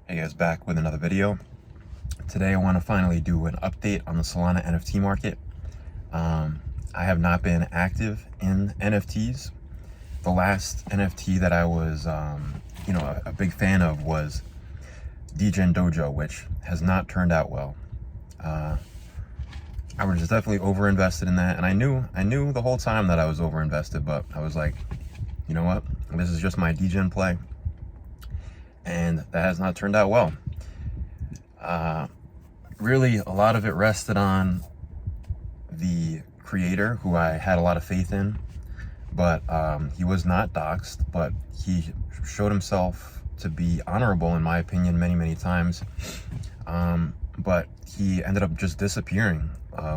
Hey guys, back with another video. Today I want to finally do an update on the Solana NFT market. I have not been active in NFTs. The last NFT that I was, a big fan of was Degen Dojo, which has not turned out well. I was just definitely over-invested in that, and I knew the whole time that I was over-invested, but I was like, you know what? This is just my Degen play, and that has not turned out well. Really, a lot of it rested on the creator, who I had a lot of faith in, but he was not doxxed, but he showed himself to be honorable, in my opinion, many times. But he ended up just disappearing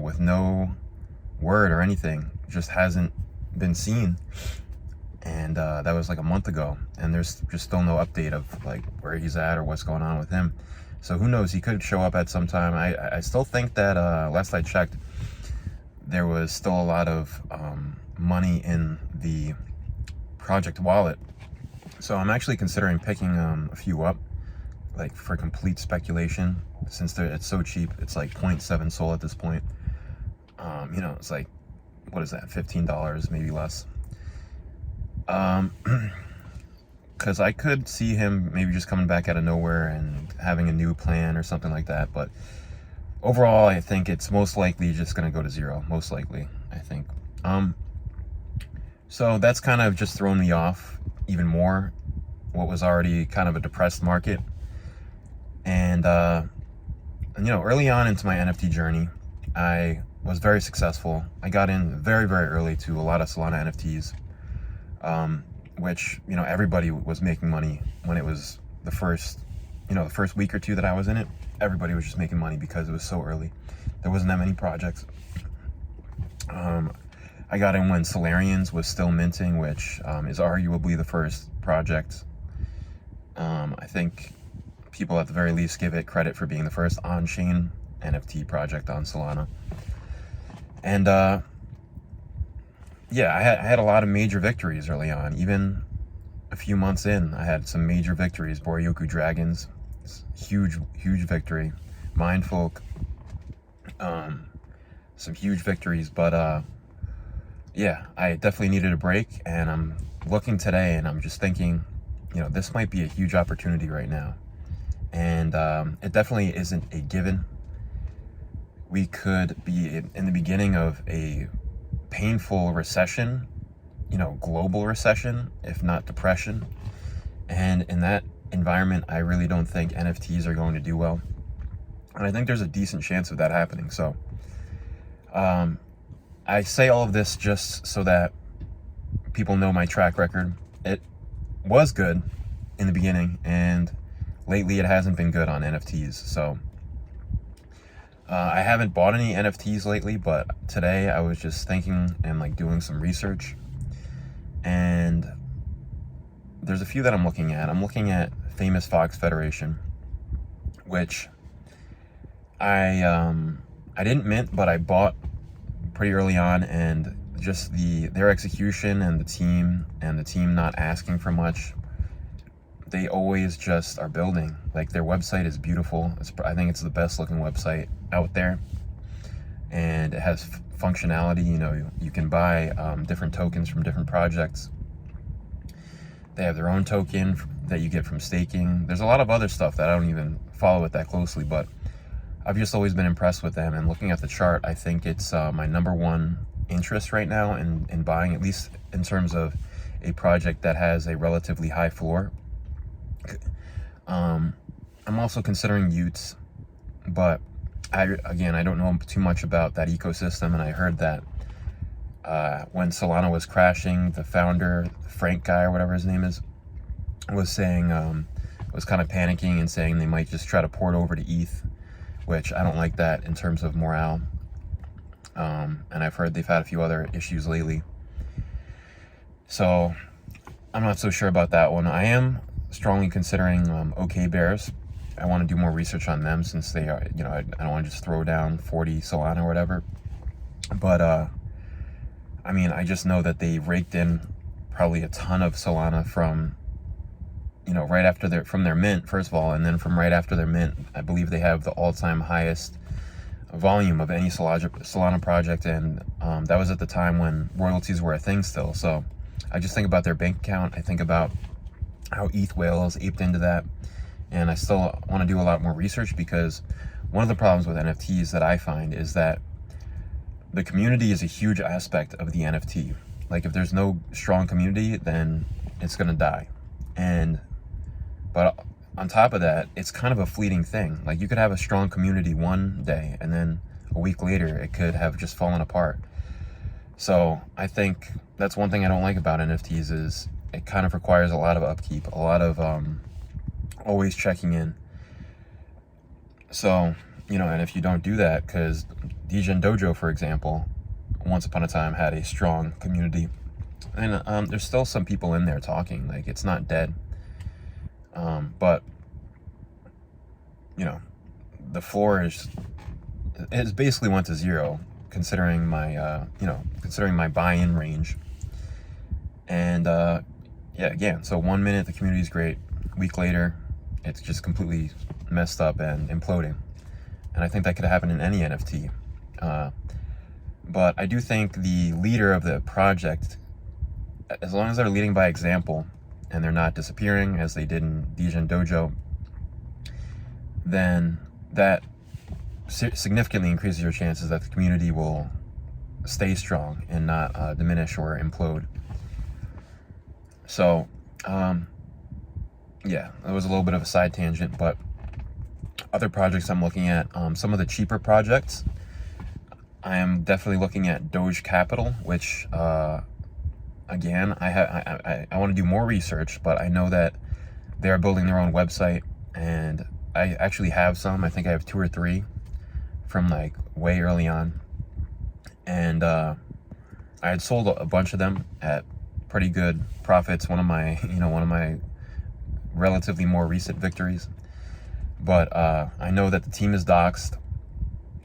with no word or anything, just hasn't been seen. And that was like a month ago, and there's just still no update of like where he's at or what's going on with him. So who knows, he could show up at some time. I still think that last I checked, there was still a lot of money in the project wallet. So I'm actually considering picking a few up, like for complete speculation, since it's so cheap. It's like 0.7 Sol at this point. It's like, what is that, $15, maybe less. Because I could see him maybe just coming back out of nowhere and having a new plan or something like that. But overall, I think it's most likely just going to go to zero. Most likely, I think. So that's kind of just thrown me off even more, what was already kind of a depressed market. And, early on into my NFT journey, I was very successful. I got in very early to a lot of Solana NFTs. Which, everybody was making money when it was the first week or two that I was in it. Everybody was just making money because it was so early. There wasn't that many projects. I got in when Solarians was still minting, which is arguably the first project. I think people at the very least give it credit for being the first on-chain NFT project on Solana. And yeah, I had a lot of major victories early on. Even a few months in, I had some major victories. Boryoku Dragons, huge victory. Mindfolk, some huge victories. But yeah, I definitely needed a break. And I'm looking today, and I'm just thinking, this might be a huge opportunity right now. And it definitely isn't a given. We could be in the beginning of a painful recession, global recession, if not depression. And in that environment, I really don't think NFTs are going to do well. And I think there's a decent chance of that happening. So I say all of this just so that people know my track record. It was good in the beginning, and lately it hasn't been good on NFTs. So I haven't bought any NFTs lately, but today I was just thinking and doing some research, and there's a few that I'm looking at. I'm looking at Famous Fox Federation, which I didn't mint, but I bought pretty early on, and just their execution and the team not asking for much. They always just are building. Like, their website is beautiful. I think it's the best looking website out there, and it has functionality. You can buy different tokens from different projects. They have their own token that you get from staking. There's a lot of other stuff that I don't even follow it that closely, but I've just always been impressed with them. And looking at the chart, I think it's my number one interest right now in buying, at least in terms of a project that has a relatively high floor. I'm also considering Utes, but I don't know too much about that ecosystem, and I heard that when Solana was crashing, the founder, Frank guy or whatever his name is, was saying, was kind of panicking and saying they might just try to port over to ETH, which I don't like that in terms of morale. And I've heard they've had a few other issues lately. So I'm not so sure about that one. I am strongly considering OK Bears. I want to do more research on them, since they are, I don't want to just throw down 40 Solana or whatever. But I just know that they raked in probably a ton of Solana from right after from their mint, first of all, and then from right after their mint, I believe they have the all-time highest volume of any Solana project, and that was at the time when royalties were a thing still. So I just think about their bank account. I think about how ETH whales aped into that, and I still want to do a lot more research, because one of the problems with NFTs that I find is that the community is a huge aspect of the NFT. Like, if there's no strong community, then it's gonna die. But on top of that, it's kind of a fleeting thing. Like, you could have a strong community one day, and then a week later it could have just fallen apart. So I think that's one thing I don't like about NFTs, is it kind of requires a lot of upkeep, a lot of always checking in. So, and if you don't do that, because Degen Dojo, for example, once upon a time had a strong community, and there's still some people in there talking. Like, it's not dead, but the floor it's basically went to zero, considering my considering my buy-in range. And yeah, again, so 1 minute the community is great, week later it's just completely messed up and imploding. And I think that could happen in any NFT. But I do think the leader of the project, as long as they're leading by example and they're not disappearing as they did in Degen Dojo, then that significantly increases your chances that the community will stay strong and not diminish or implode. So yeah, that was a little bit of a side tangent, but other projects I'm looking at, some of the cheaper projects, I am definitely looking at Doge Capital, which again, I want to do more research, but I know that they are building their own website, and I actually have some. I think I have 2 or 3 from like way early on, and I had sold a bunch of them at pretty good profits. One of my relatively more recent victories. But I know that the team is doxed,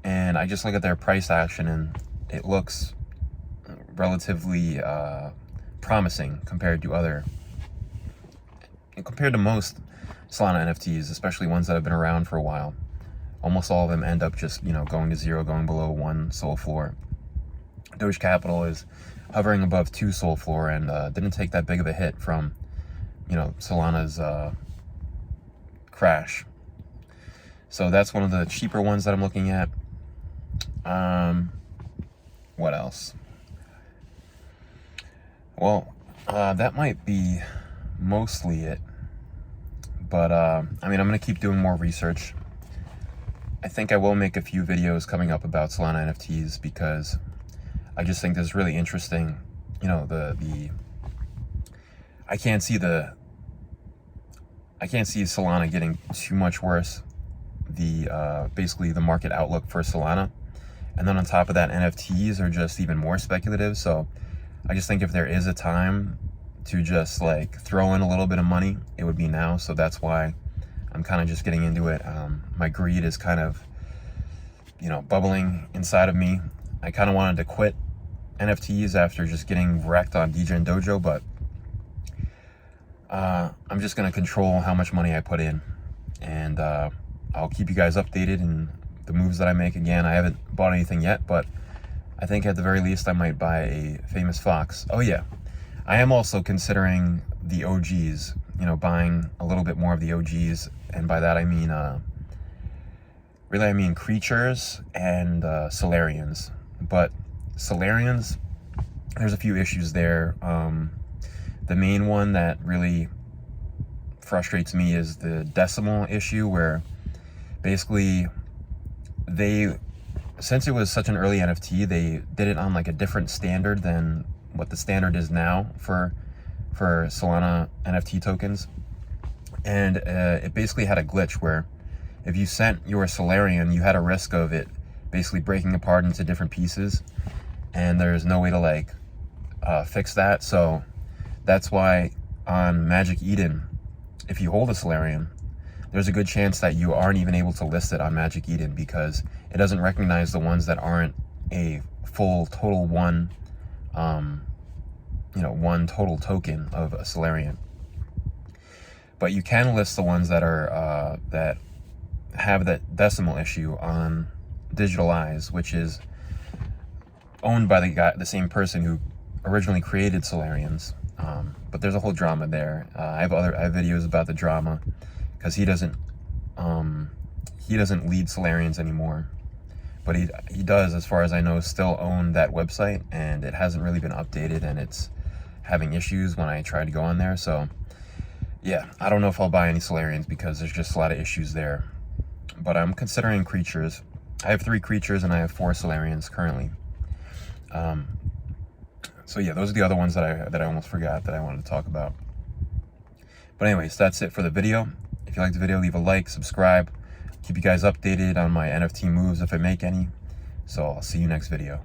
and I just look at their price action, and it looks relatively promising compared to most Solana NFTs, especially ones that have been around for a while. Almost all of them end up just going to zero, going below 1 Sol floor. Doge Capital is hovering above 2 Sol floor, and didn't take that big of a hit from Solana's crash. So that's one of the cheaper ones that I'm looking at. What else? Well, that might be mostly it. But I'm going to keep doing more research. I think I will make a few videos coming up about Solana NFTs, because I just think this is really interesting. I can't see Solana getting too much worse. Basically the market outlook for Solana, and then on top of that, NFTs are just even more speculative. So I just think if there is a time to just like throw in a little bit of money, it would be now. So that's why I'm kind of just getting into it. My greed is kind of bubbling inside of me. I kind of wanted to quit NFTs after just getting wrecked on Degen Dojo, but I'm just going to control how much money I put in, and I'll keep you guys updated in the moves that I make. Again, I haven't bought anything yet, but I think at the very least I might buy a famous fox. Oh yeah, I am also considering the OGs, buying a little bit more of the OGs, and by that I mean creatures and Solarians. But Solarians, there's a few issues there. The main one that really frustrates me is the decimal issue, where basically since it was such an early NFT, they did it on like a different standard than what the standard is now for Solana NFT tokens. And it basically had a glitch where if you sent your Solarian, you had a risk of it basically breaking apart into different pieces, and there's no way to fix that. So that's why on Magic Eden, if you hold a Solarian, there's a good chance that you aren't even able to list it on Magic Eden, because it doesn't recognize the ones that aren't a full total one total token of a Solarian. But you can list the ones that are that have that decimal issue on Digital Eyes, which is owned by the same person who originally created Solarians. But there's a whole drama there. I have videos about the drama, because he doesn't lead Solarians anymore. But he does, as far as I know, still own that website, and it hasn't really been updated, and it's having issues when I try to go on there. So yeah, I don't know if I'll buy any Solarians, because there's just a lot of issues there. But I'm considering creatures. I have 3 creatures and I have 4 Solarians currently. So yeah, those are the other ones that I almost forgot that I wanted to talk about. But anyways, that's it for the video. If you liked the video, leave a like, subscribe. Keep you guys updated on my NFT moves if I make any. So I'll see you next video.